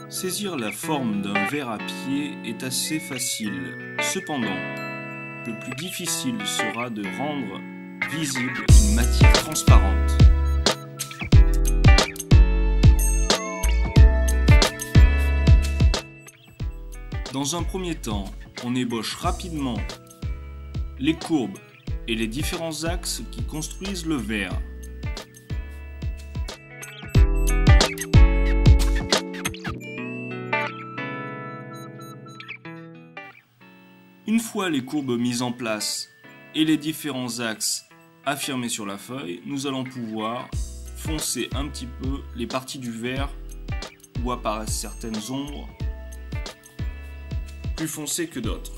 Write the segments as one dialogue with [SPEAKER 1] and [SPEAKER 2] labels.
[SPEAKER 1] Saisir la forme d'un verre à pied est assez facile. Cependant, le plus difficile sera de rendre visible une matière transparente. Dans un premier temps, on ébauche rapidement les courbes et les différents axes qui construisent le verre. Une fois les courbes mises en place et les différents axes affirmés sur la feuille, nous allons pouvoir foncer un petit peu les parties du verre où apparaissent certaines ombres plus foncées que d'autres.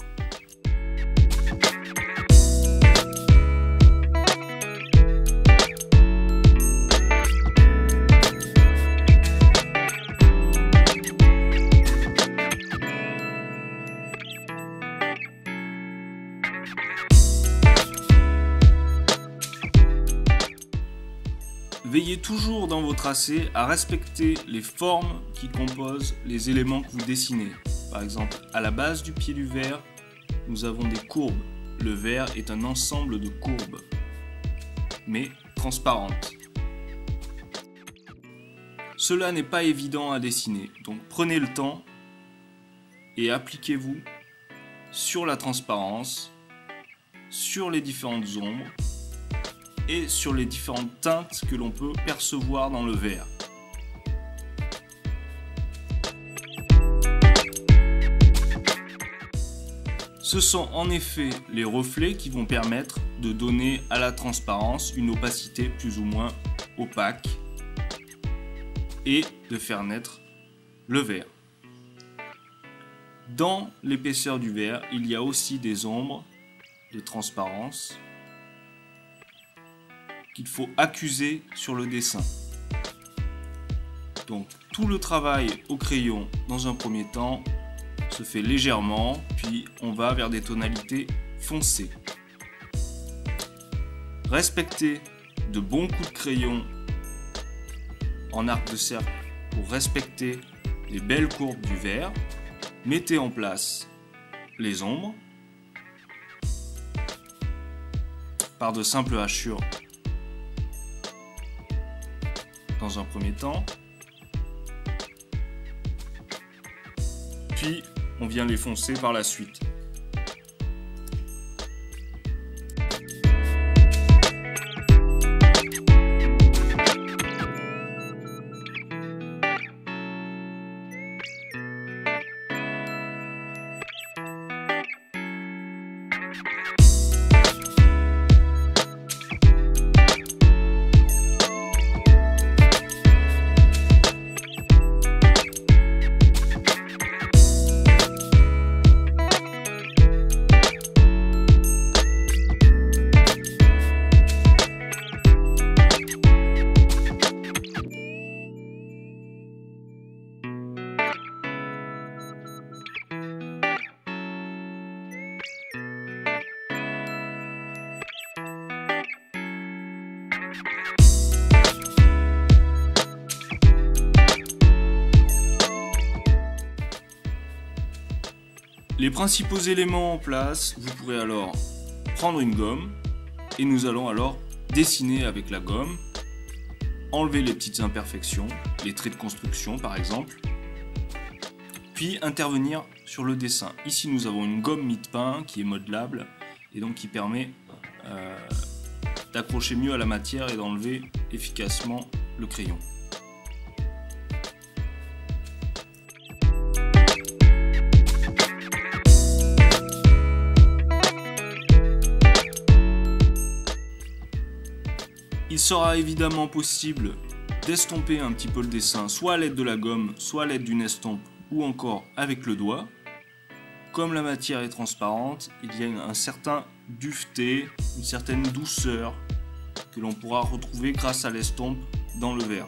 [SPEAKER 1] Veillez toujours dans vos tracés à respecter les formes qui composent les éléments que vous dessinez. Par exemple, à la base du pied du verre, nous avons des courbes. Le verre est un ensemble de courbes, mais transparentes. Cela n'est pas évident à dessiner, donc prenez le temps et appliquez-vous sur la transparence, sur les différentes ombres, et sur les différentes teintes que l'on peut percevoir dans le verre. Ce sont en effet les reflets qui vont permettre de donner à la transparence une opacité plus ou moins opaque et de faire naître le verre. Dans l'épaisseur du verre, il y a aussi des ombres de transparence qu'il faut accuser sur le dessin. Donc tout le travail au crayon dans un premier temps se fait légèrement, puis on va vers des tonalités foncées. Respectez de bons coups de crayon en arc de cercle pour respecter les belles courbes du verre. Mettez en place les ombres par de simples hachures dans un premier temps, puis on vient les foncer par la suite. Les principaux éléments en place, vous pourrez alors prendre une gomme et nous allons alors dessiner avec la gomme, enlever les petites imperfections, les traits de construction par exemple, puis intervenir sur le dessin. Ici nous avons une gomme mie-de-pain qui est modelable et donc qui permet d'accrocher mieux à la matière et d'enlever efficacement le crayon. Il sera évidemment possible d'estomper un petit peu le dessin, soit à l'aide de la gomme, soit à l'aide d'une estompe, ou encore avec le doigt. Comme la matière est transparente, il y a un certain duveté, une certaine douceur que l'on pourra retrouver grâce à l'estompe dans le verre.